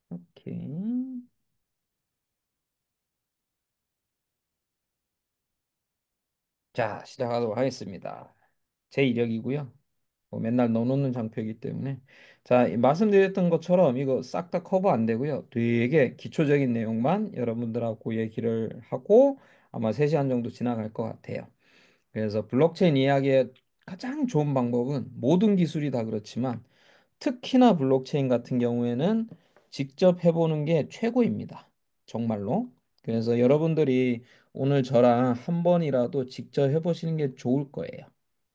오케이. 자, 시작하도록 하겠습니다. 제 이력이고요. 뭐 맨날 넣어놓는 장표이기 때문에. 자, 말씀드렸던 것처럼 이거 싹 다 커버 안 되고요. 되게 기초적인 내용만 여러분들하고 얘기를 하고 아마 3시간 정도 지나갈 것 같아요. 그래서 블록체인 이야기의 가장 좋은 방법은 모든 기술이 다 그렇지만 특히나 블록체인 같은 경우에는 직접 해보는 게 최고입니다. 정말로. 그래서 여러분들이 오늘 저랑 한 번이라도 직접 해보시는 게 좋을 거예요.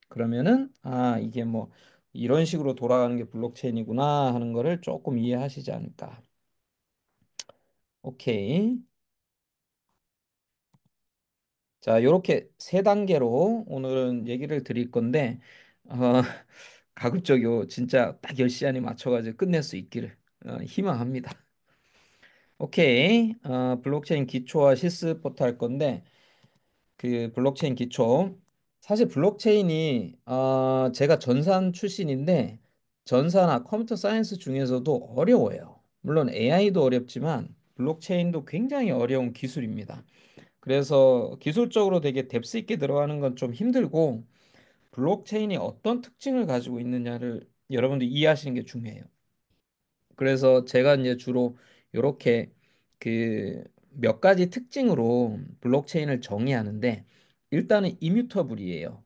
그러면은 아 이게 뭐 이런 식으로 돌아가는 게 블록체인이구나 하는 거를 조금 이해하시지 않을까. 오케이. 자, 요렇게 세 단계로 오늘은 얘기를 드릴 건데 가급적이요 진짜 딱 10시 안에 맞춰가지고 끝낼 수 있기를 희망합니다. 오케이. 블록체인 기초와 실습부터 할 건데 그 블록체인 기초. 사실 블록체인이 제가 전산 출신인데 전사나 컴퓨터 사이언스 중에서도 어려워요. 물론 AI도 어렵지만 블록체인도 굉장히 어려운 기술입니다. 그래서 기술적으로 되게 뎁스 있게 들어가는 건 좀 힘들고 블록체인이 어떤 특징을 가지고 있느냐를 여러분들이 이해하시는 게 중요해요. 그래서 제가 이제 주로 이렇게 그 몇 가지 특징으로 블록체인을 정의하는데 일단은 이뮤터블이에요.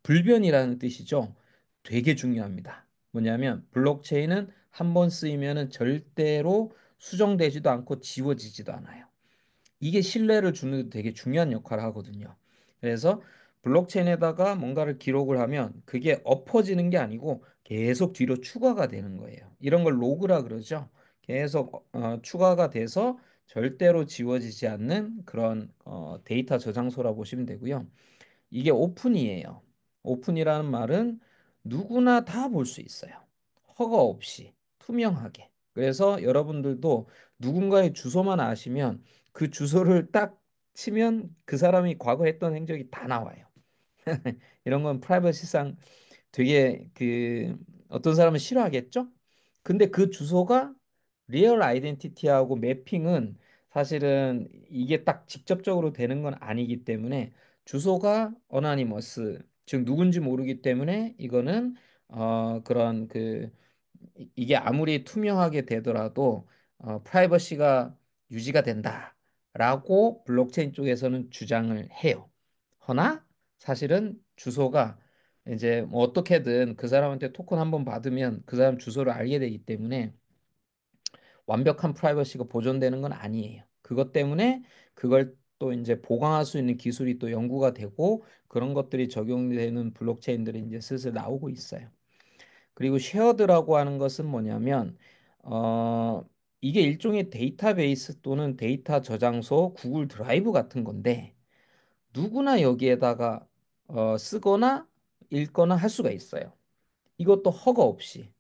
불변이라는 뜻이죠. 되게 중요합니다. 뭐냐면 블록체인은 한번 쓰이면은 절대로 수정되지도 않고 지워지지도 않아요. 이게 신뢰를 주는 데 되게 중요한 역할을 하거든요. 그래서 블록체인에다가 뭔가를 기록을 하면 그게 엎어지는 게 아니고 계속 뒤로 추가가 되는 거예요. 이런 걸 로그라 그러죠. 계속 추가가 돼서 절대로 지워지지 않는 그런 데이터 저장소라 보시면 되고요. 이게 오픈이에요. 오픈이라는 말은 누구나 다 볼 수 있어요. 허가 없이 투명하게. 그래서 여러분들도 누군가의 주소만 아시면 그 주소를 딱 치면 그 사람이 과거 했던 행적이 다 나와요. 이런 건 프라이버시상 되게 그 어떤 사람은 싫어하겠죠? 근데 그 주소가 리얼 아이덴티티하고 매핑은 사실은 이게 딱 직접적으로 되는 건 아니기 때문에 주소가 어나니머스 즉 누군지 모르기 때문에 이거는 그런 그 이게 아무리 투명하게 되더라도 프라이버시가 유지가 된다라고 블록체인 쪽에서는 주장을 해요. 허나 사실은 주소가 이제 뭐 어떻게든 그 사람한테 토큰 한 번 받으면 그 사람 주소를 알게 되기 때문에 완벽한 프라이버시가 보존되는 건 아니에요. 그것 때문에 그걸 또 이제 보강할 수 있는 기술이 또 연구가 되고 그런 것들이 적용되는 블록체인들이 이제 슬슬 나오고 있어요. 그리고 쉐어드라고 하는 것은 뭐냐면 어 이게 일종의 데이터베이스 또는 데이터 저장소, 구글 드라이브 같은 건데 누구나 여기에다가 쓰거나 읽거나 할 수가 있어요. 이것도 허가 없이.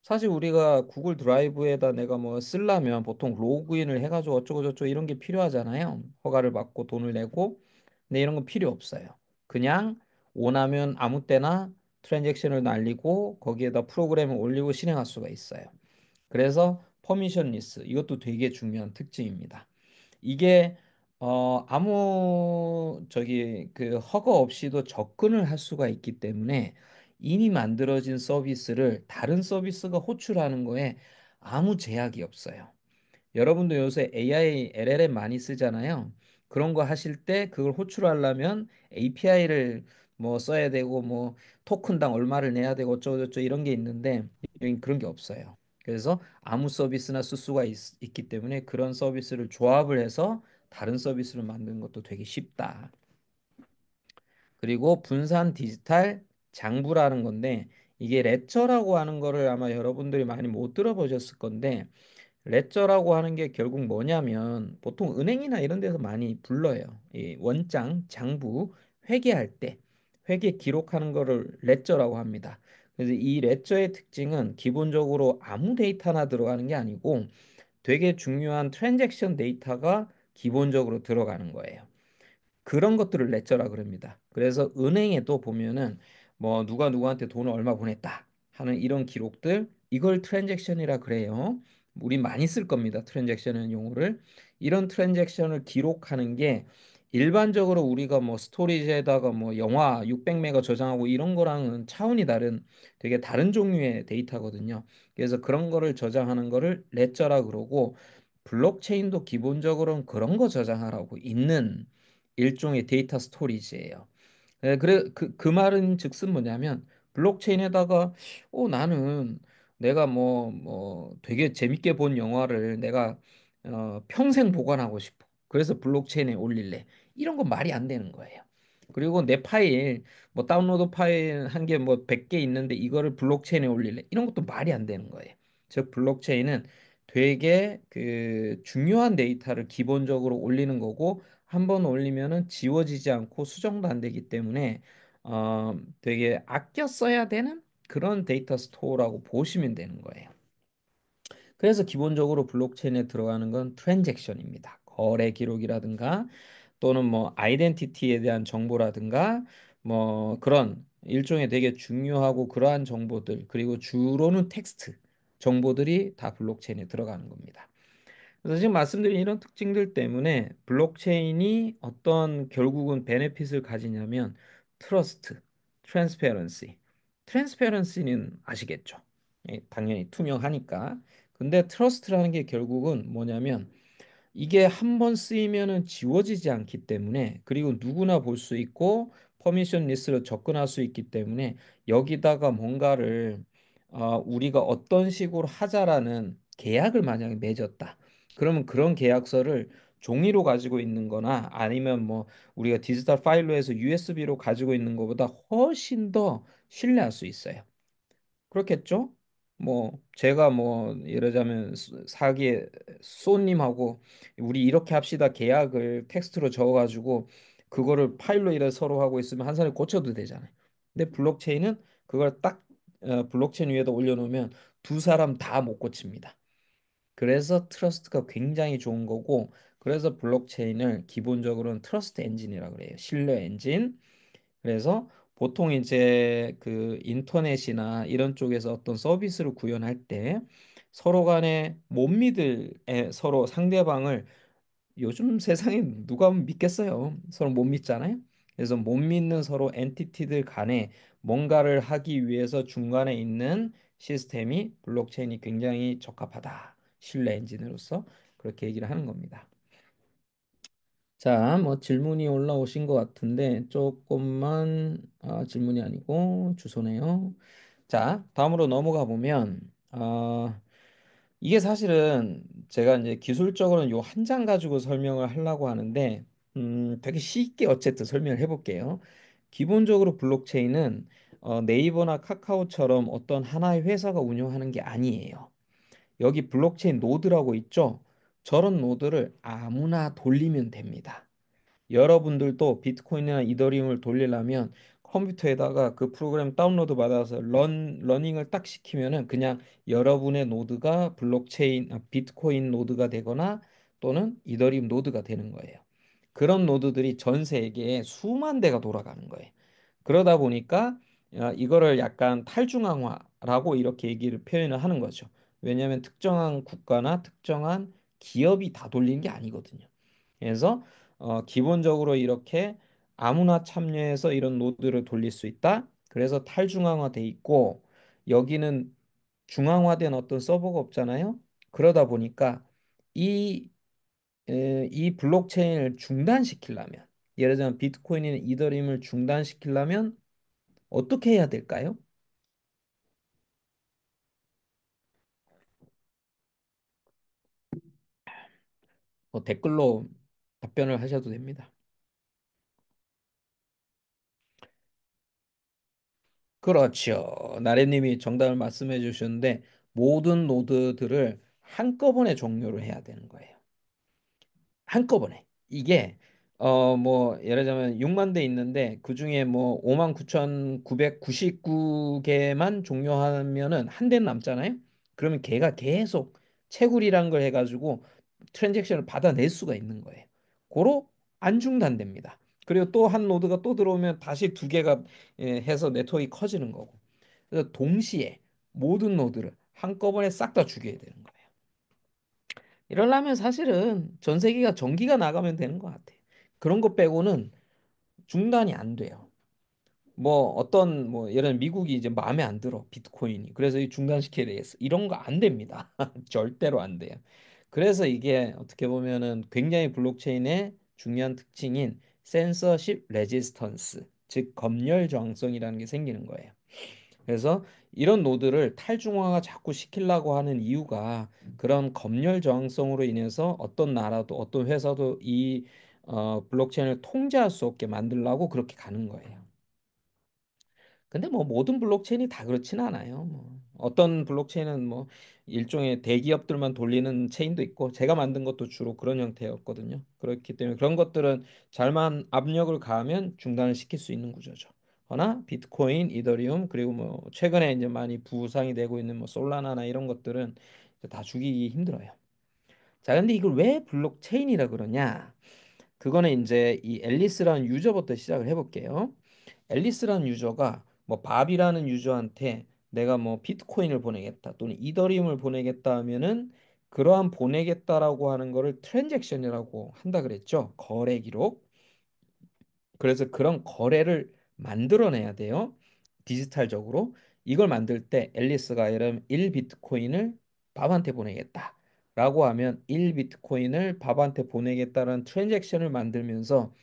사실 우리가 구글 드라이브에다 내가 뭐 쓰려면 보통 로그인을 해가지고 어쩌고저쩌고 이런 게 필요하잖아요. 허가를 받고 돈을 내고. 근데 이런 건 필요 없어요. 그냥 원하면 아무 때나 트랜잭션을 날리고 거기에다 프로그램을 올리고 실행할 수가 있어요. 그래서 퍼미션리스 이것도 되게 중요한 특징입니다. 이게 아무 저기 그 허가 없이도 접근을 할 수가 있기 때문에 이미 만들어진 서비스를 다른 서비스가 호출하는 거에 아무 제약이 없어요. 여러분도 요새 AI, LLM 많이 쓰잖아요. 그런 거 하실 때 그걸 호출하려면 API를 뭐 써야 되고 뭐 토큰당 얼마를 내야 되고 어쩌고저쩌고 이런 게 있는데 여긴 그런 게 없어요. 그래서 아무 서비스나 쓸 수가 있기 때문에 그런 서비스를 조합을 해서 다른 서비스를 만드는 것도 되게 쉽다. 그리고 분산 디지털 장부라는 건데 이게 레처라고 하는 거를 아마 여러분들이 많이 못 들어보셨을 건데 레저라고 하는 게 결국 뭐냐면 보통 은행이나 이런 데서 많이 불러요. 이 원장, 장부 회계할 때 회계 기록하는 거를 레저라고 합니다. 그래서 이 레저의 특징은 기본적으로 아무 데이터나 들어가는 게 아니고 되게 중요한 트랜잭션 데이터가 기본적으로 들어가는 거예요. 그런 것들을 레저라 그럽니다. 그래서 은행에도 보면은 뭐 누가 누구한테 돈을 얼마 보냈다 하는 이런 기록들 이걸 트랜잭션이라 그래요. 우리 많이 쓸 겁니다. 트랜잭션이라는 용어를. 이런 트랜잭션을 기록하는 게 일반적으로 우리가 뭐 스토리지에다가 뭐 영화 600메가 저장하고 이런 거랑은 차원이 다른 되게 다른 종류의 데이터거든요. 그래서 그런 거를 저장하는 거를 레저라 그러고 블록체인도 기본적으로는 그런 거 저장하라고 있는 일종의 데이터 스토리지예요. 그래 그 말은 즉슨 뭐냐면 블록체인에다가 나는 내가 뭐 되게 재밌게 본 영화를 내가 평생 보관하고 싶어. 그래서 블록체인에 올릴래. 이런 건 말이 안 되는 거예요. 그리고 내 파일 뭐 다운로드 파일 한 개 뭐 100개 있는데 이거를 블록체인에 올릴래. 이런 것도 말이 안 되는 거예요. 즉 블록체인은 되게 그 중요한 데이터를 기본적으로 올리는 거고 한 번 올리면은 지워지지 않고 수정도 안 되기 때문에 되게 아껴 써야 되는 그런 데이터 스토어라고 보시면 되는 거예요. 그래서 기본적으로 블록체인에 들어가는 건 트랜잭션입니다. 거래 기록이라든가 또는 뭐 아이덴티티에 대한 정보라든가 뭐 그런 일종의 되게 중요하고 그러한 정보들 그리고 주로는 텍스트 정보들이 다 블록체인에 들어가는 겁니다. 그래서 지금 말씀드린 이런 특징들 때문에 블록체인이 어떤 결국은 베네핏을 가지냐면 트러스트, 트랜스페런시. 트랜스페런시는 아시겠죠? 예, 당연히 투명하니까. 근데 트러스트라는 게 결국은 뭐냐면 이게 한 번 쓰이면은 지워지지 않기 때문에 그리고 누구나 볼 수 있고 퍼미션 리스트로 접근할 수 있기 때문에 여기다가 뭔가를 우리가 어떤 식으로 하자라는 계약을 만약에 맺었다. 그러면 그런 계약서를 종이로 가지고 있는 거나 아니면 뭐 우리가 디지털 파일로 해서 USB로 가지고 있는 것보다 훨씬 더 신뢰할 수 있어요. 그렇겠죠? 뭐 제가 뭐 예를 들자면 사기에 쏘님하고 우리 이렇게 합시다 계약을 텍스트로 적어가지고 그거를 파일로 이래 서로 하고 있으면 한 사람이 고쳐도 되잖아요. 근데 블록체인은 그걸 딱 블록체인 위에다 올려놓으면 두 사람 다 못 고칩니다. 그래서 트러스트가 굉장히 좋은 거고 그래서 블록체인을 기본적으로는 트러스트 엔진이라고 그래요. 신뢰 엔진. 그래서 보통 이제 그 인터넷이나 이런 쪽에서 어떤 서비스를 구현할 때 서로 간에 못 믿을 서로 상대방을 요즘 세상에 누가 믿겠어요? 서로 못 믿잖아요. 그래서 못 믿는 서로 엔티티들 간에 뭔가를 하기 위해서 중간에 있는 시스템이 블록체인이 굉장히 적합하다. 신뢰 엔진으로서 그렇게 얘기를 하는 겁니다. 자, 뭐 질문이 올라오신 것 같은데 조금만 질문이 아니고 주소네요. 자, 다음으로 넘어가 보면 이게 사실은 제가 이제 기술적으로는 요 한 장 가지고 설명을 하려고 하는데 되게 쉽게 어쨌든 설명을 해볼게요. 기본적으로 블록체인은 네이버나 카카오처럼 어떤 하나의 회사가 운영하는 게 아니에요. 여기 블록체인 노드라고 있죠? 저런 노드를 아무나 돌리면 됩니다. 여러분들도 비트코인이나 이더리움을 돌리려면 컴퓨터에다가 그 프로그램 다운로드 받아서 러닝을 딱 시키면은 그냥 여러분의 노드가 비트코인 노드가 되거나 또는 이더리움 노드가 되는 거예요. 그런 노드들이 전 세계에 수만 대가 돌아가는 거예요. 그러다 보니까 이거를 약간 탈중앙화라고 이렇게 얘기를 표현을 하는 거죠. 왜냐하면 특정한 국가나 특정한 기업이 다 돌리는 게 아니거든요. 그래서 기본적으로 이렇게 아무나 참여해서 이런 노드를 돌릴 수 있다. 그래서 탈중앙화돼 있고 여기는 중앙화된 어떤 서버가 없잖아요. 그러다 보니까 이, 이 블록체인을 중단시키려면 예를 들면 비트코인이나 이더리움을 중단시키려면 어떻게 해야 될까요? 댓글로 답변을 하셔도 됩니다. 그렇죠. 나래님이 정답을 말씀해 주셨는데 모든 노드들을 한꺼번에 종료를 해야 되는 거예요. 한꺼번에. 이게 뭐 예를 들자면 6만 대 있는데 그중에 뭐 5만 9,999개만 종료하면은 한 대는 남잖아요. 그러면 걔가 계속 채굴이란 걸 해가지고 트랜잭션을 받아낼 수가 있는 거예요. 고로 안 중단됩니다. 그리고 또 한 노드가 또 들어오면 다시 두 개가 해서 네트워크가 커지는 거고. 그래서 동시에 모든 노드를 한꺼번에 싹 다 죽여야 되는 거예요. 이러려면 사실은 전 세계가 전기가 나가면 되는 것 같아. 그런 거 빼고는 중단이 안 돼요. 뭐 어떤 뭐 예를 들면 미국이 이제 마음에 안 들어 비트코인이 그래서 이 중단시켜야 되겠어 이런 거 안 됩니다. 절대로 안 돼요. 그래서 이게 어떻게 보면은 굉장히 블록체인의 중요한 특징인 센서십 레지스턴스 즉 검열 저항성이라는 게 생기는 거예요. 그래서 이런 노드를 탈중앙화 자꾸 시키려고 하는 이유가 그런 검열 저항성으로 인해서 어떤 나라도 어떤 회사도 이 블록체인을 통제할 수 없게 만들려고 그렇게 가는 거예요. 근데 뭐 모든 블록체인이 다 그렇진 않아요. 뭐 어떤 블록체인은 뭐 일종의 대기업들만 돌리는 체인도 있고 제가 만든 것도 주로 그런 형태였거든요. 그렇기 때문에 그런 것들은 잘만 압력을 가하면 중단을 시킬 수 있는 구조죠. 허나 비트코인, 이더리움 그리고 뭐 최근에 이제 많이 부상이 되고 있는 뭐 솔라나나 이런 것들은 이제 다 죽이기 힘들어요. 자, 근데 이걸 왜 블록체인이라 그러냐? 그거는 이제 이 앨리스라는 유저부터 시작을 해볼게요. 앨리스라는 유저가 뭐 밥이라는 유저한테 내가 뭐 비트코인을 보내겠다 또는 이더리움을 보내겠다 하면은 그러한 보내겠다라고 하는 거를 트랜잭션이라고 한다 그랬죠. 거래 기록. 그래서 그런 거래를 만들어내야 돼요. 디지털적으로. 이걸 만들 때 앨리스가 예를 들면 1비트코인을 밥한테 보내겠다. 라고 하면 1비트코인을 밥한테 보내겠다는 트랜잭션을 만들면서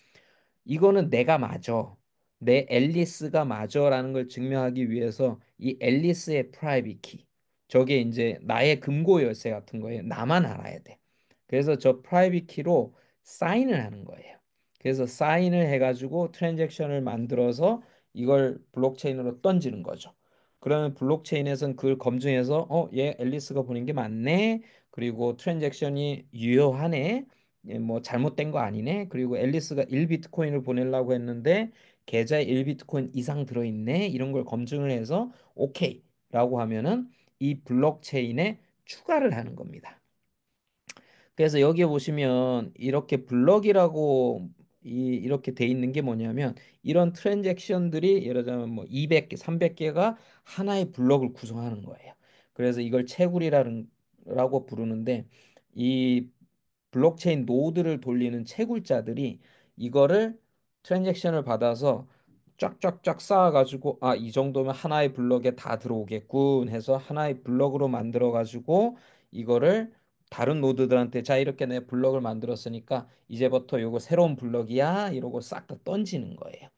이거는 내가 맞아. 내 앨리스가 맞아라는 걸 증명하기 위해서 이 앨리스의 프라이빗 키. 저게 이제 나의 금고 열쇠 같은 거예요. 나만 알아야 돼. 그래서 저 프라이빗 키로 사인을 하는 거예요. 그래서 사인을 해가지고 트랜잭션을 만들어서 이걸 블록체인으로 던지는 거죠. 그러면 블록체인에서는 그걸 검증해서 얘 앨리스가 보낸 게 맞네. 그리고 트랜잭션이 유효하네. 예, 뭐 잘못된 거 아니네. 그리고 앨리스가 1비트코인을 보내려고 했는데 계좌에 1비트코인 이상 들어있네. 이런 걸 검증을 해서 오케이라고 하면은 이 블록체인에 추가를 하는 겁니다. 그래서 여기에 보시면 이렇게 블럭이라고 이렇게 돼 있는 게 뭐냐면 이런 트랜잭션들이 예를 들면 뭐 200개, 300개가 하나의 블럭을 구성하는 거예요. 그래서 이걸 채굴이라고 부르는데 이 블록체인 노드를 돌리는 채굴자들이 이거를 트랜잭션을 받아서 쫙쫙쫙 쌓아가지고 아, 이 정도면 하나의 블럭에 다 들어오겠군 해서 하나의 블럭으로 만들어가지고 이거를 다른 노드들한테 자 이렇게 내 블럭을 만들었으니까 이제부터 요거 새로운 블럭이야 이러고 싹 다 던지는 거예요.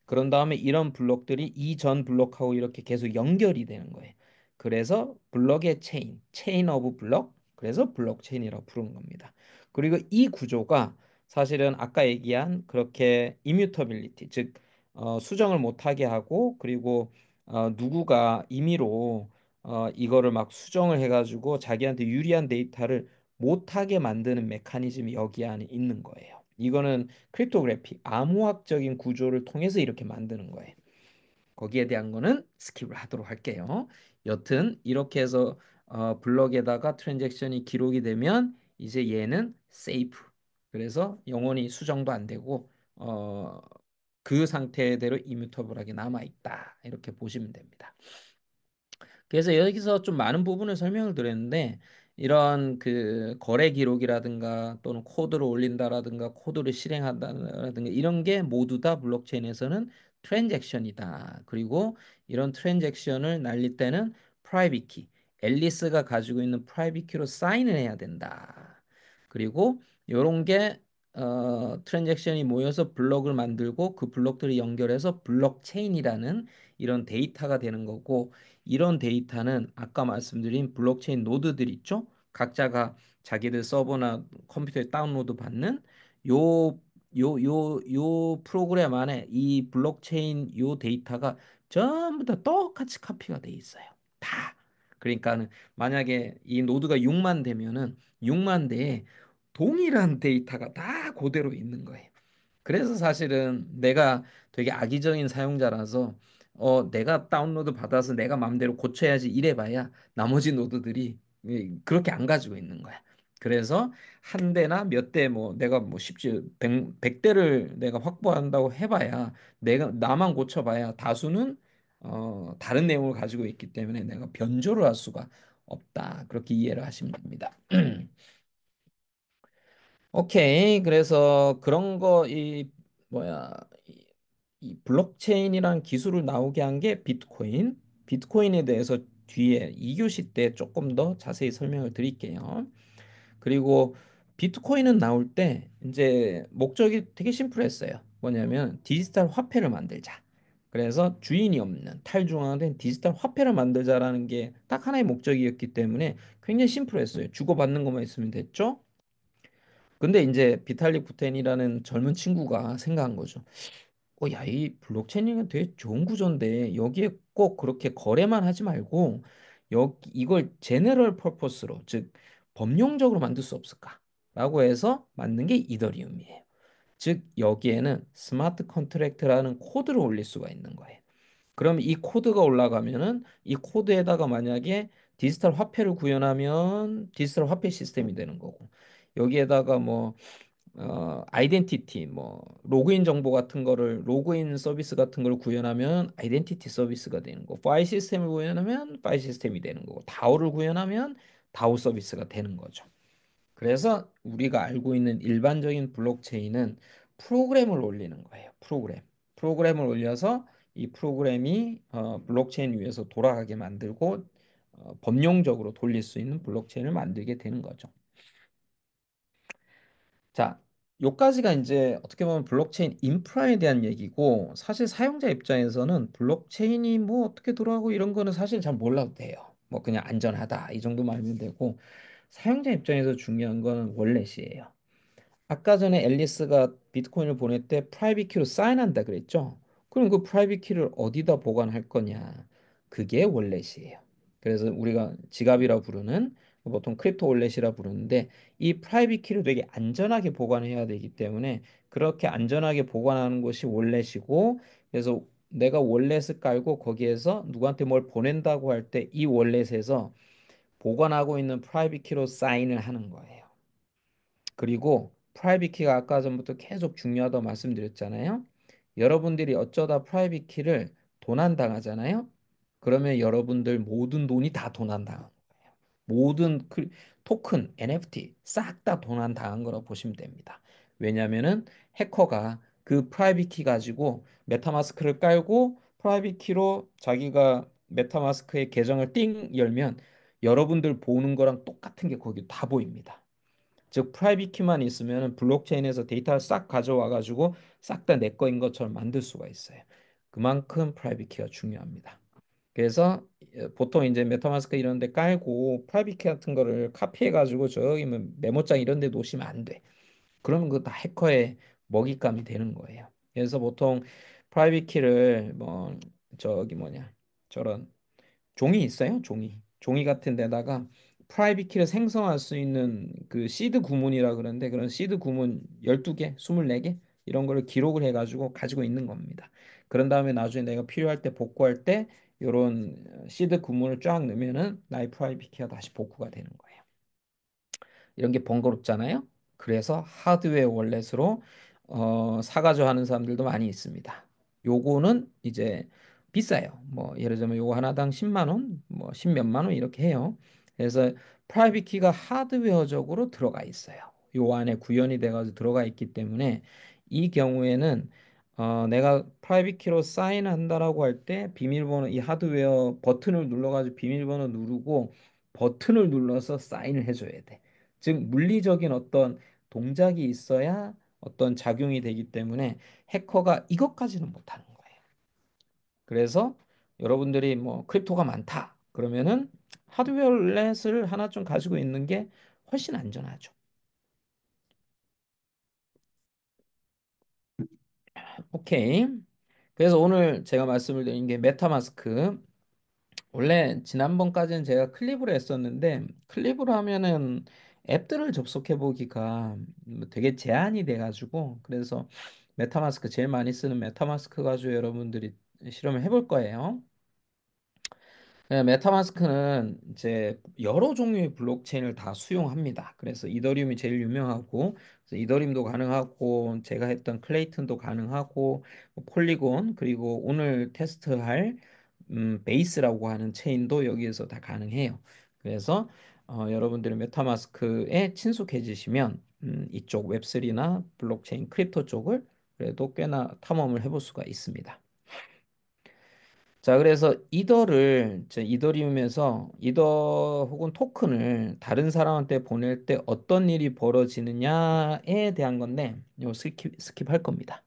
그런 다음에 이런 블록들이 이전 블록하고 이렇게 계속 연결이 되는 거예요. 그래서 블록의 체인 오브 블록, 그래서 블록체인이라고 부르는 겁니다. 그리고 이 구조가 사실은 아까 얘기한 그렇게 이뮤터빌리티, 즉 수정을 못하게 하고 그리고 누구가 임의로 이거를 막 수정을 해가지고 자기한테 유리한 데이터를 못하게 만드는 메커니즘이 여기 안에 있는 거예요. 이거는 크립토그래피, 암호학적인 구조를 통해서 이렇게 만드는 거예요. 거기에 대한 거는 스킵을 하도록 할게요. 여튼 이렇게 해서 블럭에다가 트랜잭션이 기록이 되면 이제 얘는 세이프. 그래서 영원히 수정도 안 되고 그 상태대로 이뮤터블하게 남아 있다. 이렇게 보시면 됩니다. 그래서 여기서 좀 많은 부분을 설명을 드렸는데 이런 그 거래 기록이라든가 또는 코드를 올린다라든가 코드를 실행한다라든가 이런 게 모두 다 블록체인에서는 트랜잭션이다. 그리고 이런 트랜잭션을 날릴 때는 프라이빗 키, 앨리스가 가지고 있는 프라이빗 키로 사인을 해야 된다. 그리고 이런 게 트랜잭션이 모여서 블록을 만들고 그 블록들이 연결해서 블록체인이라는 이런 데이터가 되는 거고 이런 데이터는 아까 말씀드린 블록체인 노드들 있죠? 각자가 자기들 서버나 컴퓨터에 다운로드 받는 요 프로그램 안에 이 블록체인 요 데이터가 전부 다 똑같이 카피가 돼 있어요. 다. 그러니까는 만약에 이 노드가 6만 대면은 6만 대에 동일한 데이터가 다 그대로 있는 거예요. 그래서 사실은 내가 되게 악의적인 사용자라서 내가 다운로드 받아서 내가 마음대로 고쳐야지 이래봐야 나머지 노드들이 그렇게 안 가지고 있는 거야. 그래서 한 대나 몇 대 뭐 내가 뭐 쉽지 백 대를 내가 확보한다고 해봐야 내가 나만 고쳐봐야 다수는 다른 내용을 가지고 있기 때문에 내가 변조를 할 수가 없다. 그렇게 이해를 하시면 됩니다. 오케이. 그래서 그런 거, 뭐야, 이, 이 블록체인이란 기술을 나오게 한 게 비트코인. 비트코인에 대해서 뒤에 2교시 때 조금 더 자세히 설명을 드릴게요. 그리고 비트코인은 나올 때 이제 목적이 되게 심플했어요. 뭐냐면 디지털 화폐를 만들자. 그래서 주인이 없는 탈중앙화된 디지털 화폐를 만들자라는 게 딱 하나의 목적이었기 때문에 굉장히 심플했어요. 주고받는 것만 있으면 됐죠? 근데 이제 비탈릭 부테인이라는 젊은 친구가 생각한 거죠. 야, 이 블록체인은 되게 좋은 구조인데 여기에 꼭 그렇게 거래만 하지 말고 이걸 제너럴 퍼포스로 즉 범용적으로 만들 수 없을까? 라고 해서 만든 게 이더리움이에요. 즉 여기에는 스마트 컨트랙트라는 코드를 올릴 수가 있는 거예요. 그럼 이 코드가 올라가면은 이 코드에다가 만약에 디지털 화폐를 구현하면 디지털 화폐 시스템이 되는 거고 여기에다가 뭐 아이덴티티 뭐 로그인 정보 같은 거를 로그인 서비스 같은 걸 구현하면 아이덴티티 서비스가 되는 거고 파일 시스템을 구현하면 파일 시스템이 되는 거고 다오를 구현하면 다오 서비스가 되는 거죠. 그래서 우리가 알고 있는 일반적인 블록체인은 프로그램을 올리는 거예요. 프로그램을 올려서 이 프로그램이 블록체인 위에서 돌아가게 만들고 범용적으로 돌릴 수 있는 블록체인을 만들게 되는 거죠. 자, 요까지가 이제 어떻게 보면 블록체인 인프라에 대한 얘기고 사실 사용자 입장에서는 블록체인이 뭐 어떻게 돌아가고 이런 거는 사실 잘 몰라도 돼요. 뭐 그냥 안전하다 이 정도만 알면 되고 사용자 입장에서 중요한 거는 월렛이에요. 아까 전에 앨리스가 비트코인을 보낼 때 프라이빗 키로 사인한다 그랬죠? 그럼 그 프라이빗 키를 어디다 보관할 거냐? 그게 월렛이에요. 그래서 우리가 지갑이라 부르는 보통 크립토 월렛이라 부르는데 이 프라이빗 키를 되게 안전하게 보관해야 되기 때문에 그렇게 안전하게 보관하는 것이 월렛이고 그래서 내가 월렛을 깔고 거기에서 누구한테 뭘 보낸다고 할 때 이 월렛에서 보관하고 있는 프라이빗 키로 사인을 하는 거예요. 그리고 프라이빗 키가 아까 전부터 계속 중요하다고 말씀드렸잖아요. 여러분들이 어쩌다 프라이빗 키를 도난당하잖아요. 그러면 여러분들 모든 돈이 다 도난당한 거예요. 모든 토큰, NFT 싹 다 도난당한 거라고 보시면 됩니다. 왜냐하면은 해커가 그 프라이빗 키 가지고 메타마스크를 깔고 프라이빗 키로 자기가 메타마스크의 계정을 띵 열면 여러분들 보는 거랑 똑같은 게 거기 다 보입니다. 즉 프라이빗 키만 있으면 블록체인에서 데이터를 싹 가져와 가지고 싹 다 내 거인 것처럼 만들 수가 있어요. 그만큼 프라이빗 키가 중요합니다. 그래서 보통 이제 메타마스크 이런 데 깔고 프라이빗 키 같은 거를 카피해 가지고 저기 뭐 메모장 이런 데 놓으시면 안 돼. 그러면 그거 다 해커의 먹잇감이 되는 거예요. 그래서 보통 프라이빗 키를 뭐 저기 뭐냐 저런 종이 있어요? 종이 같은 데다가 프라이빗 키를 생성할 수 있는 그 시드 구문이라 그러는데 그런 시드 구문 12개, 24개 이런 거를 기록을 해가지고 가지고 있는 겁니다. 그런 다음에 나중에 내가 필요할 때 복구할 때 이런 시드 구문을 쫙 넣으면은 나의 프라이빗 키가 다시 복구가 되는 거예요. 이런 게 번거롭잖아요. 그래서 하드웨어 월렛으로 사가지고 하는 사람들도 많이 있습니다. 요거는 이제 비싸요. 뭐 예를 들면 요거 하나당 10만 원, 뭐 10몇만 원 이렇게 해요. 그래서 프라이빗 키가 하드웨어적으로 들어가 있어요. 요 안에 구현이 돼가지고 들어가 있기 때문에 이 경우에는 내가 프라이빗 키로 사인한다라고 할 때 비밀번호 이 하드웨어 버튼을 눌러가지고 비밀번호 누르고 버튼을 눌러서 사인을 해줘야 돼. 즉 물리적인 어떤 동작이 있어야 어떤 작용이 되기 때문에 해커가 이것까지는 못하는 거예요. 그래서 여러분들이 뭐 크립토가 많다 그러면은 하드웨어렛을 하나 좀 가지고 있는 게 훨씬 안전하죠. 오케이. 그래서 오늘 제가 말씀을 드린 게 메타마스크. 원래 지난번까지는 제가 클립으로 했었는데 클립으로 하면은 앱들을 접속해 보기가 되게 제한이 돼가지고 그래서 메타마스크 제일 많이 쓰는 메타마스크 가지고 여러분들이 실험을 해볼 거예요. 네, 메타마스크는 이제 여러 종류의 블록체인을 다 수용합니다. 그래서 이더리움이 제일 유명하고, 그래서 이더리움도 가능하고, 제가 했던 클레이튼도 가능하고, 뭐 폴리곤, 그리고 오늘 테스트할 베이스라고 하는 체인도 여기에서 다 가능해요. 그래서 여러분들이 메타마스크에 친숙해지시면 이쪽 웹3나 블록체인 크립토 쪽을 그래도 꽤나 탐험을 해볼 수가 있습니다. 자, 그래서 이더리움에서 이더 혹은 토큰을 다른 사람한테 보낼 때 어떤 일이 벌어지느냐에 대한 건데, 이거 스킵할 겁니다.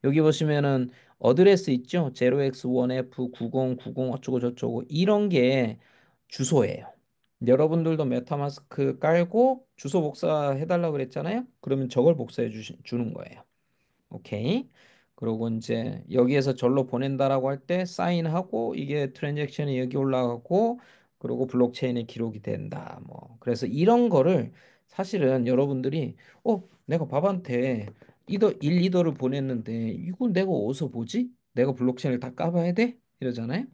여기 보시면은 어드레스 있죠? 0x1f9090 어쩌고 저쩌고 이런 게 주소예요. 여러분들도 메타마스크 깔고 주소 복사해 달라고 그랬잖아요. 그러면 저걸 주는 거예요. 오케이. 그리고 이제 여기에서 절로 보낸다라고 할 때 사인하고 이게 트랜잭션이 여기 올라가고 그리고 블록체인에 기록이 된다. 뭐 그래서 이런 거를 사실은 여러분들이 내가 밥한테 2더를 보냈는데 이걸 내가 어디서 보지? 내가 블록체인을 다 까봐야 돼? 이러잖아요.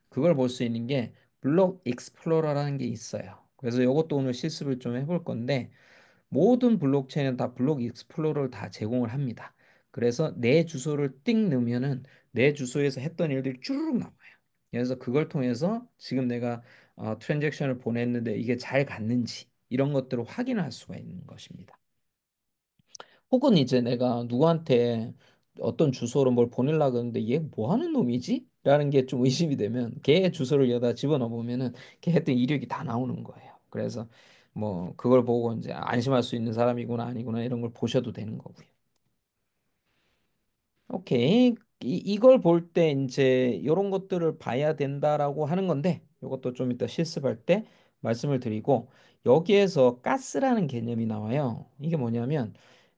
그걸 볼 수 있는 게 블록 익스플로러라는 게 있어요. 그래서 이것도 오늘 실습을 좀 해볼 건데 모든 블록체인은 다 블록 익스플로러를 다 제공을 합니다. 그래서 내 주소를 띵 넣으면은 내 주소에서 했던 일들이 쭈르륵 나와요. 그래서 그걸 통해서 지금 내가 트랜잭션을 보냈는데 이게 잘 갔는지 이런 것들을 확인할 수가 있는 것입니다. 혹은 이제 내가 누구한테 어떤 주소로 뭘 보내려고 그러는데 얘 뭐 하는 놈이지? 라는 게 좀 의심이 되면 걔 주소를 여기다 집어넣어 보면은 걔 했던 이력이 다 나오는 거예요. 그래서 뭐 그걸 보고 이제 안심할 수 있는 사람이구나 아니구나 이런 걸 보셔도 되는 거고요. 오케이. 이걸 볼 때 이제 이런 것들을 봐야 된다라고 하는 건데 이것도 좀 이따 실습할 때 말씀을 드리고 여기에서 가스라는 개념이 나와요. 이게 뭐냐면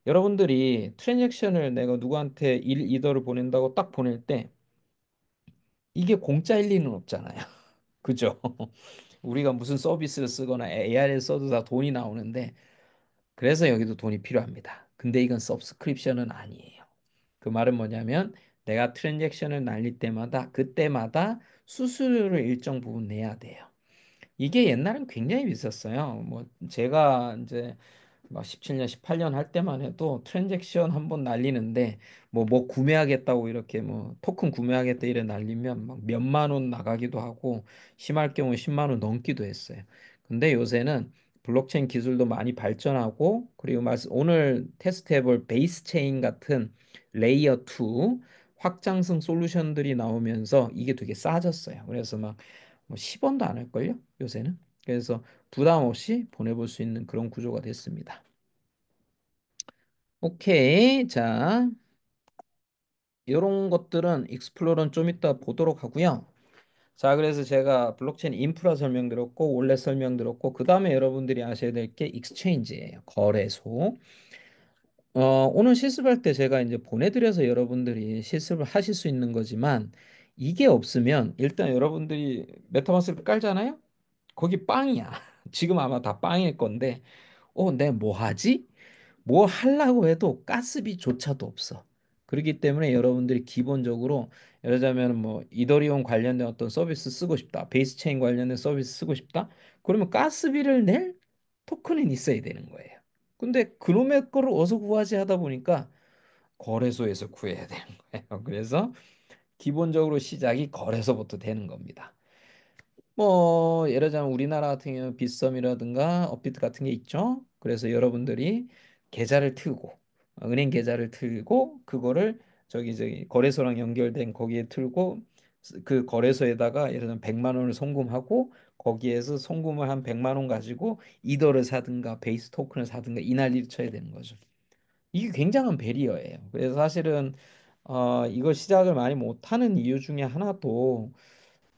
여러분들이 트랜잭션을 내가 누구한테 2더를 보낸다고 딱 보낼 때 이게 공짜일 리는 없잖아요. 그죠? 우리가 무슨 서비스를 쓰거나 AR을 써도 다 돈이 나오는데 그래서 여기도 돈이 필요합니다. 근데 이건 서브스크립션은 아니에요. 그 말은 뭐냐면 내가 트랜잭션을 날릴 때마다 그때마다 수수료를 일정 부분 내야 돼요. 이게 옛날엔 굉장히 비쌌어요. 뭐 제가 이제 막 17년, 18년 할 때만 해도 트랜잭션 한번 날리는데 뭐 구매하겠다고 이렇게 뭐 토큰 구매하겠다 이래 날리면 막 몇만 원 나가기도 하고 심할 경우 10만 원 넘기도 했어요. 근데 요새는 블록체인 기술도 많이 발전하고 그리고 오늘 테스트해 볼 베이스 체인 같은 레이어 2 확장성 솔루션들이 나오면서 이게 되게 싸졌어요. 그래서 뭐 10원도 안 할걸요? 요새는. 그래서 부담 없이 보내볼 수 있는 그런 구조가 됐습니다. 오케이. 자, 이런 것들은 익스플로러는 좀 이따 보도록 하고요. 자, 그래서 제가 블록체인 인프라 설명드렸고, 원래 설명드렸고, 그 다음에 여러분들이 아셔야 될 게 익스체인지예요. 거래소. 오늘 실습할 때 제가 이제 보내드려서 여러분들이 실습을 하실 수 있는 거지만, 이게 없으면 일단 여러분들이 메타마스크를 깔잖아요? 거기 빵이야. 지금 아마 다 빵일 건데, 내 뭐 하지? 뭐 하려고 해도 가스비조차도 없어. 그렇기 때문에 여러분들이 기본적으로 예를 들자면 뭐 이더리움 관련된 어떤 서비스 쓰고 싶다. 베이스 체인 관련된 서비스 쓰고 싶다. 그러면 가스비를 낼 토큰은 있어야 되는 거예요. 근데 그놈의 거를 어디서 구하지 하다 보니까 거래소에서 구해야 되는 거예요. 그래서 기본적으로 시작이 거래소부터 되는 겁니다. 뭐 예를 들자면 우리나라 같은 경우는 빗썸이라든가 업비트 같은 게 있죠. 그래서 여러분들이 계좌를 틀고 은행 계좌를 틀고 그거를 저기 거래소랑 연결된 거기에 틀고 그 거래소에다가 예를 들면 100만 원을 송금하고 거기에서 송금을 한 100만 원 가지고 이더를 사든가 베이스 토큰을 사든가 이 난리를 쳐야 되는 거죠. 이게 굉장한 배리어예요. 그래서 사실은 이걸 시작을 많이 못하는 이유 중에 하나도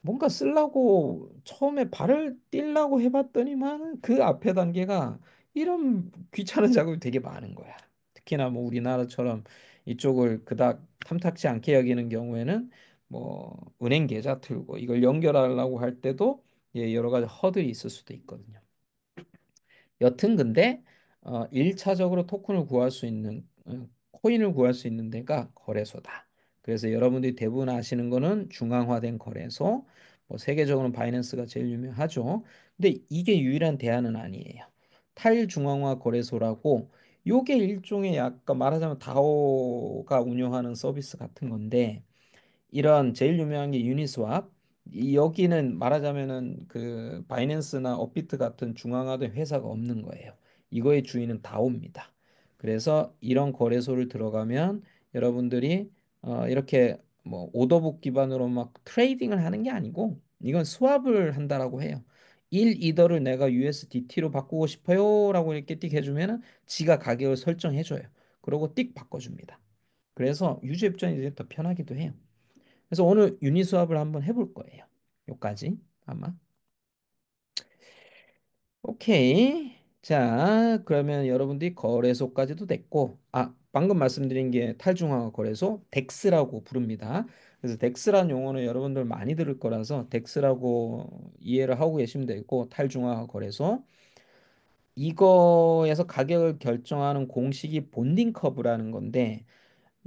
뭔가 쓰려고 처음에 발을 띨라고 해봤더니만 그 앞에 단계가 이런 귀찮은 작업이 되게 많은 거야. 특히나 뭐 우리나라처럼 이쪽을 그닥 탐탁지 않게 여기는 경우에는 뭐 은행 계좌 틀고 이걸 연결하려고 할 때도 여러 가지 허들이 있을 수도 있거든요. 여튼 근데 1차적으로 토큰을 구할 수 있는 코인을 구할 수 있는 데가 거래소다. 그래서 여러분들이 대부분 아시는 거는 중앙화된 거래소, 뭐 세계적으로는 바이낸스가 제일 유명하죠. 근데 이게 유일한 대안은 아니에요. 탈중앙화 거래소라고 요게 일종의 약간 말하자면 다오가 운영하는 서비스 같은 건데 이런 제일 유명한 게 유니스왑. 여기는 말하자면은 그 바이낸스나 업비트 같은 중앙화된 회사가 없는 거예요. 이거의 주인은 다오입니다. 그래서 이런 거래소를 들어가면 여러분들이 이렇게 뭐 오더북 기반으로 막 트레이딩을 하는 게 아니고 이건 스왑을 한다라고 해요. 1 이더를 내가 USDT로 바꾸고 싶어요라고 이렇게 띡 해주면은 지가 가격을 설정해줘요. 그러고 띡 바꿔줍니다. 그래서 유저 입장이 더 편하기도 해요. 그래서 오늘 유니 수업을 한번 해볼 거예요. 요까지 아마. 오케이. 자, 그러면 여러분들이 거래소까지도 됐고, 방금 말씀드린 게 탈중앙화 거래소 덱스라고 부릅니다. 그래서 덱스란 용어는 여러분들 많이 들을 거라서 덱스라고 이해를 하고 계시면 되고, 탈중앙화 거래소. 이거에서 가격을 결정하는 공식이 본딩 커브라는 건데,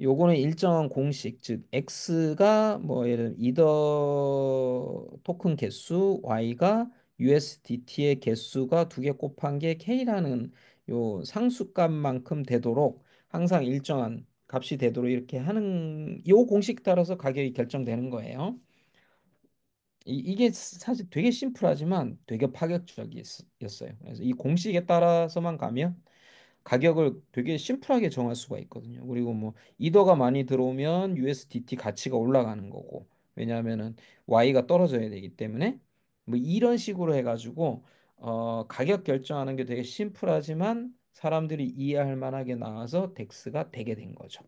요거는 일정한 공식, 즉 x가 뭐 예를 들면 이더 토큰 개수, y가 USDT의 개수가 두 개 곱한 게 k라는 요 상수값만큼 되도록 항상 일정한 값이 되도록 이렇게 하는 요 공식 따라서 가격이 결정되는 거예요. 이게 사실 되게 심플하지만 되게 파격적이었어요. 그래서 이 공식에 따라서만 가면 가격을 되게 심플하게 정할 수가 있거든요. 그리고 뭐 이더가 많이 들어오면 USDT 가치가 올라가는 거고 왜냐하면은 Y가 떨어져야 되기 때문에 뭐 이런 식으로 해가지고 가격 결정하는 게 되게 심플하지만 사람들이 이해할 만하게 나와서 덱스가 되게 된 거죠.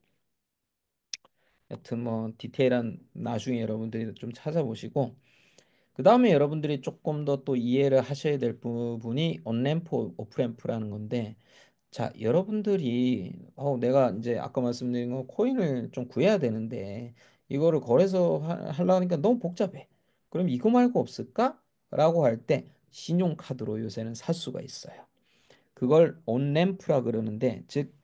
여튼 뭐 디테일한 나중에 여러분들이 좀 찾아보시고 그 다음에 여러분들이 조금 더 또 이해를 하셔야 될 부분이 온램프 오프램프라는 건데 자, 여러분들이 내가 이제 아까 말씀드린 거 코인을 좀 구해야 되는데 이거를 거래소 하려니까 너무 복잡해. 그럼 이거 말고 없을까? 라고 할 때 신용카드로 요새는 살 수가 있어요. 그걸 온램프라 그러는데 즉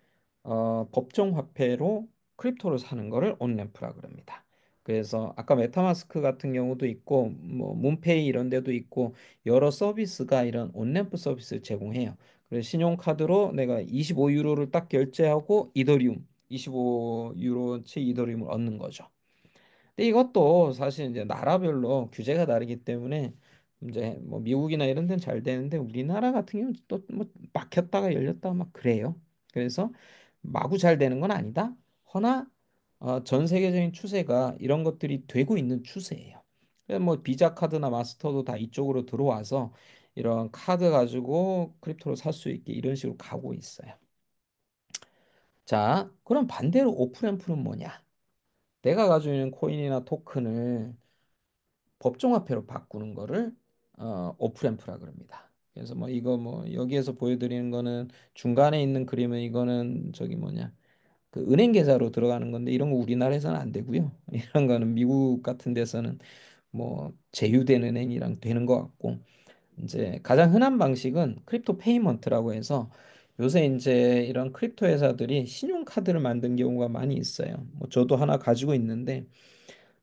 법정 화폐로 크립토를 사는 거를 온램프라 그럽니다. 그래서 아까 메타마스크 같은 경우도 있고 뭐 문페이 이런 데도 있고 여러 서비스가 이런 온램프 서비스를 제공해요. 그래서 신용카드로 내가 25유로를 딱 결제하고 이더리움 25유로치 이더리움을 얻는 거죠. 근데 이것도 사실 이제 나라별로 규제가 다르기 때문에 이제 뭐 미국이나 이런 데는 잘 되는데 우리나라 같은 경우는 또 뭐 막혔다가 열렸다가 막 그래요. 그래서 마구 잘 되는 건 아니다. 허나 전 세계적인 추세가 이런 것들이 되고 있는 추세예요. 그래서 뭐 비자 카드나 마스터도 다 이쪽으로 들어와서 이런 카드 가지고 크립토를 살 수 있게 이런 식으로 가고 있어요. 자, 그럼 반대로 오프램프는 뭐냐? 내가 가지고 있는 코인이나 토큰을 법정화폐로 바꾸는 거를 오프램프라 그럽니다. 그래서 뭐 이거 뭐 여기에서 보여드리는 거는 중간에 있는 그림은 이거는 저기 뭐냐 그 은행 계좌로 들어가는 건데 이런 거 우리나라에서는 안 되고요. 이런 거는 미국 같은 데서는 뭐 제휴된 은행이랑 되는 것 같고 이제 가장 흔한 방식은 크립토 페이먼트라고 해서 요새 이제 이런 크립토 회사들이 신용카드를 만든 경우가 많이 있어요. 뭐 저도 하나 가지고 있는데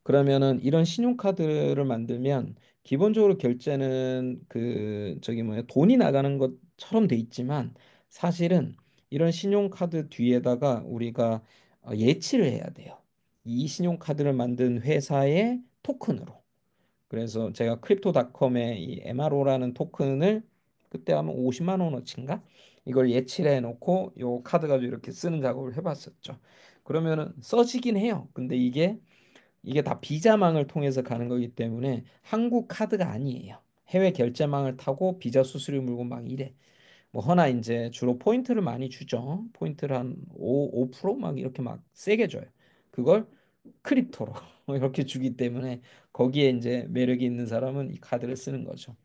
그러면은 이런 신용카드를 만들면 기본적으로 결제는 그 저기 뭐야 돈이 나가는 것처럼 돼 있지만 사실은 이런 신용카드 뒤에다가 우리가 예치를 해야 돼요. 이 신용카드를 만든 회사의 토큰으로. 그래서 제가 크립토닷컴에 이 MRO라는 토큰을 그때 하면 50만 원어치인가? 이걸 예치를 해놓고 요 카드 가지고 이렇게 쓰는 작업을 해봤었죠. 그러면은 써지긴 해요. 근데 이게 다 비자망을 통해서 가는 거기 때문에 한국 카드가 아니에요. 해외 결제망을 타고 비자 수수료 물고 막 이래. 뭐 허나 이제 주로 포인트를 많이 주죠. 포인트를 한 5%막 이렇게 막 세게 줘요. 그걸 크립토로 이렇게 주기 때문에 거기에 이제 매력이 있는 사람은 이 카드를 쓰는 거죠.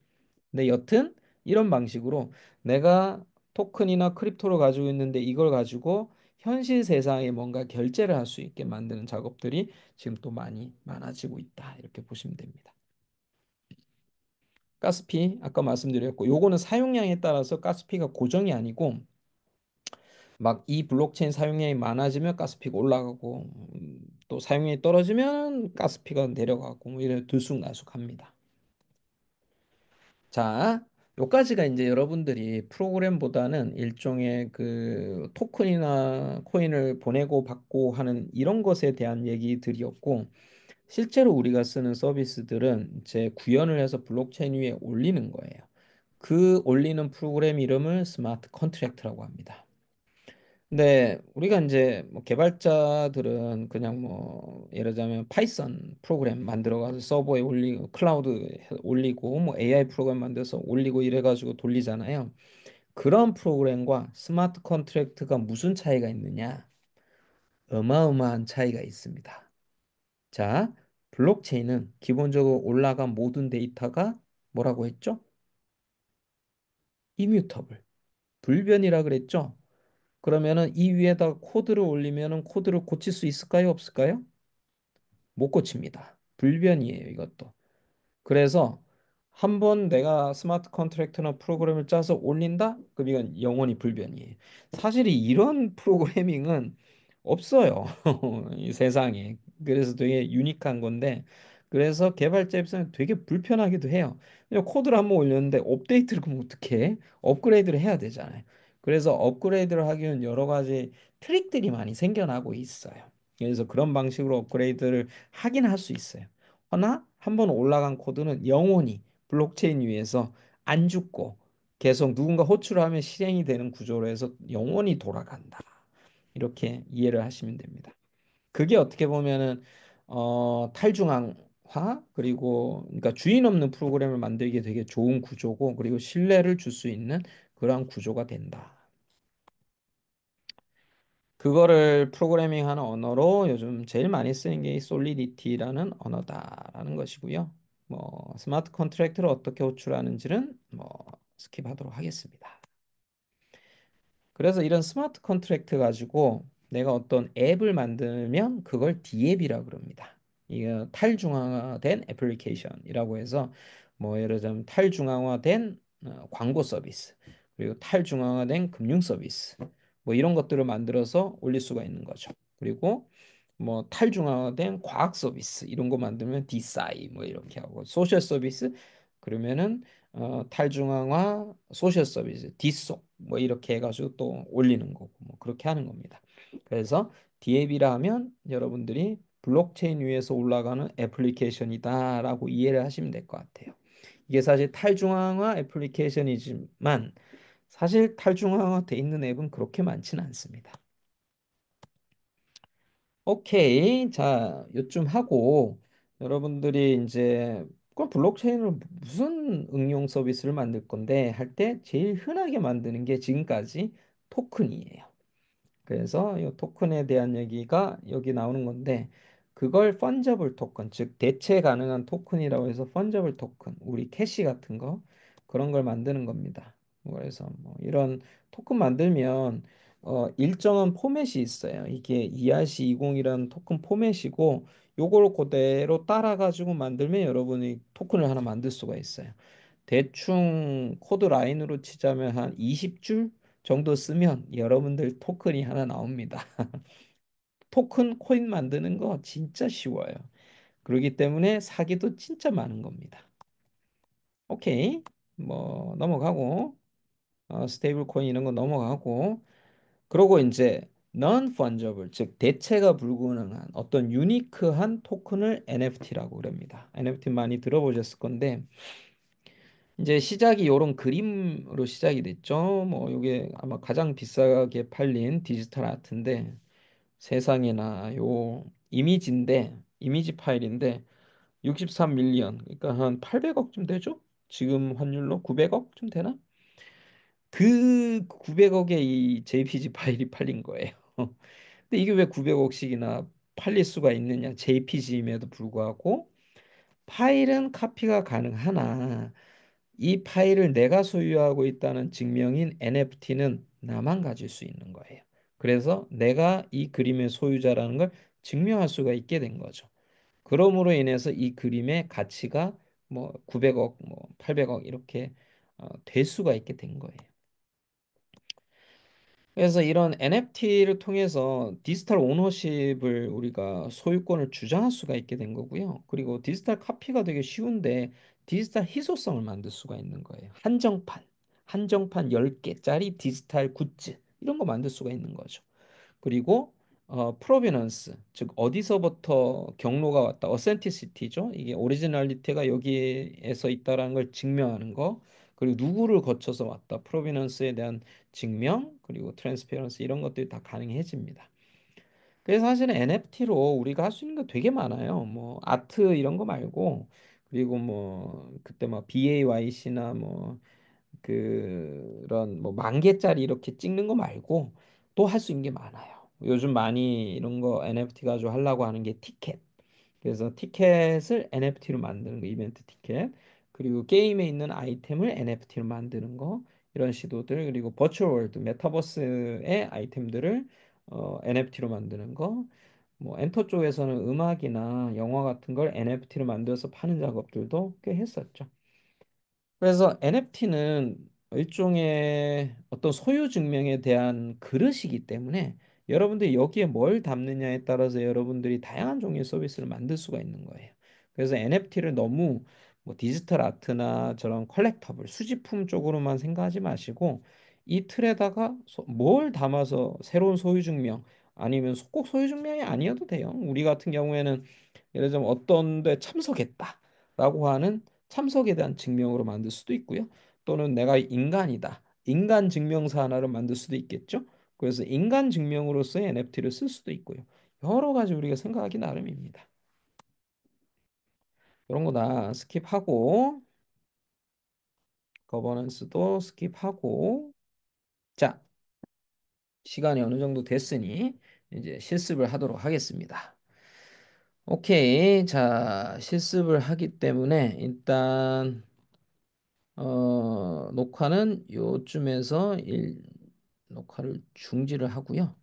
근데 여튼 이런 방식으로 내가 토큰이나 크립토를 가지고 있는데 이걸 가지고 현실 세상에 뭔가 결제를 할 수 있게 만드는 작업들이 지금 또 많이 많아지고 있다. 이렇게 보시면 됩니다. 가스피 아까 말씀드렸고 요거는 사용량에 따라서 가스피가 고정이 아니고 막 이 블록체인 사용량이 많아지면 가스피가 올라가고 또 사용량이 떨어지면 가스피가 내려가고 뭐 이래 들쑥날쑥합니다. 자, 요까지가 이제 여러분들이 프로그램보다는 일종의 그 토큰이나 코인을 보내고 받고 하는 이런 것에 대한 얘기들이었고 실제로 우리가 쓰는 서비스들은 이제 구현을 해서 블록체인 위에 올리는 거예요. 그 올리는 프로그램 이름을 스마트 컨트랙트라고 합니다. 근데 우리가 이제 뭐 개발자들은 그냥 뭐 예를 들자면 파이썬 프로그램 만들어 가서 서버에 올리고 클라우드에 올리고 뭐 AI 프로그램 만들어서 올리고 이래 가지고 돌리잖아요. 그런 프로그램과 스마트 컨트랙트가 무슨 차이가 있느냐? 어마어마한 차이가 있습니다. 자, 블록체인은 기본적으로 올라간 모든 데이터가 뭐라고 했죠? 이뮤터블, 불변이라 그랬죠? 그러면은 이 위에다 코드를 올리면은 코드를 고칠 수 있을까요? 없을까요? 못 고칩니다. 불변이에요, 이것도. 그래서 한번 내가 스마트 컨트랙트나 프로그램을 짜서 올린다? 그럼 이건 영원히 불변이에요. 사실 이런 프로그래밍은 없어요. 이 세상에. 그래서 되게 유니크한 건데, 그래서 개발자 입장에 되게 불편하기도 해요. 그냥 코드를 한번 올렸는데 업데이트를 그럼 어떻게 해? 업그레이드를 해야 되잖아요. 그래서 업그레이드를 하기 위한 여러 가지 트릭들이 많이 생겨나고 있어요. 그래서 그런 방식으로 업그레이드를 하긴 할 수 있어요. 허나 한번 올라간 코드는 영원히 블록체인 위에서 안 죽고 계속 누군가 호출을 하면 실행이 되는 구조로 해서 영원히 돌아간다. 이렇게 이해를 하시면 됩니다. 그게 어떻게 보면은 탈중앙화 그리고 그러니까 주인 없는 프로그램을 만들기 되게 좋은 구조고 그리고 신뢰를 줄 수 있는 그러한 구조가 된다. 그거를 프로그래밍하는 언어로 요즘 제일 많이 쓰는 게 솔리디티라는 언어다라는 것이고요. 뭐 스마트 컨트랙트를 어떻게 호출하는지는 뭐 스킵하도록 하겠습니다. 그래서 이런 스마트 컨트랙트 가지고 내가 어떤 앱을 만들면 그걸 D앱이라고 그럽니다. 이거 탈중앙화된 애플리케이션이라고 해서 뭐 예를 들면 탈중앙화된 광고 서비스 그리고 탈중앙화된 금융 서비스 뭐 이런 것들을 만들어서 올릴 수가 있는 거죠. 그리고 뭐 탈중앙화된 과학 서비스 이런 거 만들면 디사이 뭐 이렇게 하고 소셜 서비스 그러면은 탈중앙화 소셜 서비스 디속 뭐 이렇게 해가지고 또 올리는 거고 뭐 그렇게 하는 겁니다. 그래서 디앱이라 하면 여러분들이 블록체인 위에서 올라가는 애플리케이션이다라고 이해를 하시면 될 것 같아요. 이게 사실 탈중앙화 애플리케이션이지만 사실 탈중앙화 돼 있는 앱은 그렇게 많지는 않습니다. 오케이. 자, 요쯤 하고 여러분들이 이제 그럼 블록체인으로 무슨 응용 서비스를 만들 건데 할 때 제일 흔하게 만드는 게 지금까지 토큰이에요. 그래서 이 토큰에 대한 얘기가 여기 나오는 건데 그걸 펀저블 토큰, 즉 대체 가능한 토큰이라고 해서 펀저블 토큰, 우리 캐시 같은 거 그런 걸 만드는 겁니다. 그래서 뭐 이런 토큰 만들면 일정한 포맷이 있어요. 이게 ERC20이라는 토큰 포맷이고 요걸 그대로 따라 가지고 만들면 여러분이 토큰을 하나 만들 수가 있어요. 대충 코드 라인으로 치자면 한 20줄 정도 쓰면 여러분들 토큰이 하나 나옵니다. 토큰 코인 만드는 거 진짜 쉬워요. 그렇기 때문에 사기도 진짜 많은 겁니다. 오케이. 뭐 넘어가고 스테이블 코인 이런 거 넘어가고 그러고 이제 non fungible 즉 대체가 불가능한 어떤 유니크한 토큰을 NFT라고 그럽니다. NFT 많이 들어보셨을 건데 이제 시작이 요런 그림으로 시작이 됐죠. 뭐 이게 아마 가장 비싸게 팔린 디지털 아트인데 세상에나 요 이미지인데 이미지 파일인데 63밀리언 그러니까 한 800억쯤 되죠? 지금 환율로 900억쯤 되나? 그 900억의 이 JPG 파일이 팔린 거예요. 근데 이게 왜 900억씩이나 팔릴 수가 있느냐? JPG임에도 불구하고 파일은 카피가 가능하나 이 파일을 내가 소유하고 있다는 증명인 NFT는 나만 가질 수 있는 거예요. 그래서 내가 이 그림의 소유자라는 걸 증명할 수가 있게 된 거죠. 그러므로 인해서 이 그림의 가치가 뭐 900억, 뭐 800억 이렇게 될 수가 있게 된 거예요. 그래서 이런 NFT를 통해서 디지털 오너십을 우리가 소유권을 주장할 수가 있게 된 거고요. 그리고 디지털 카피가 되게 쉬운데 디지털 희소성을 만들 수가 있는 거예요. 한정판 10개짜리 디지털 굿즈 이런 거 만들 수가 있는 거죠. 그리고 프로비넌스, 즉 어디서부터 경로가 왔다, 어센티시티죠. 이게 오리지널리티가 여기에서 있다라는 걸 증명하는 거, 그리고 누구를 거쳐서 왔다, 프로비넌스에 대한 증명, 그리고 트랜스페런스 이런 것들이 다 가능해집니다. 그래서 사실은 NFT로 우리가 할 수 있는 거 되게 많아요. 뭐 아트 이런 거 말고, 그리고 뭐 그때 뭐 BAYC나 뭐 그런 뭐 만 개짜리 이렇게 찍는 거 말고 또 할 수 있는 게 많아요. 요즘 많이 이런 거 NFT 가지고 하려고 하는 게 티켓. 그래서 티켓을 NFT로 만드는 거, 이벤트 티켓. 그리고 게임에 있는 아이템을 NFT로 만드는 거, 이런 시도들. 그리고 버추얼 월드, 메타버스의 아이템들을 NFT로 만드는 거. 뭐 엔터 쪽에서는 음악이나 영화 같은 걸 NFT로 만들어서 파는 작업들도 꽤 했었죠. 그래서 NFT는 일종의 어떤 소유 증명에 대한 그릇이기 때문에 여러분들이 여기에 뭘 담느냐에 따라서 여러분들이 다양한 종류의 서비스를 만들 수가 있는 거예요. 그래서 NFT를 너무 뭐 디지털 아트나 저런 컬렉터블, 수집품 쪽으로만 생각하지 마시고 이 틀에다가 뭘 담아서 새로운 소유 증명, 아니면 꼭 소유 증명이 아니어도 돼요. 우리 같은 경우에는 예를 들면 어떤 데 참석했다라고 하는 참석에 대한 증명으로 만들 수도 있고요. 또는 내가 인간이다, 인간 증명서 하나를 만들 수도 있겠죠. 그래서 인간 증명으로서의 NFT를 쓸 수도 있고요. 여러 가지 우리가 생각하기 나름입니다. 이런 거 다 스킵하고, 거버넌스도 스킵하고, 자, 시간이 어느 정도 됐으니 이제 실습을 하도록 하겠습니다. 오케이. 자, 실습을 하기 때문에 일단 녹화는 요쯤에서 녹화를 중지를 하고요.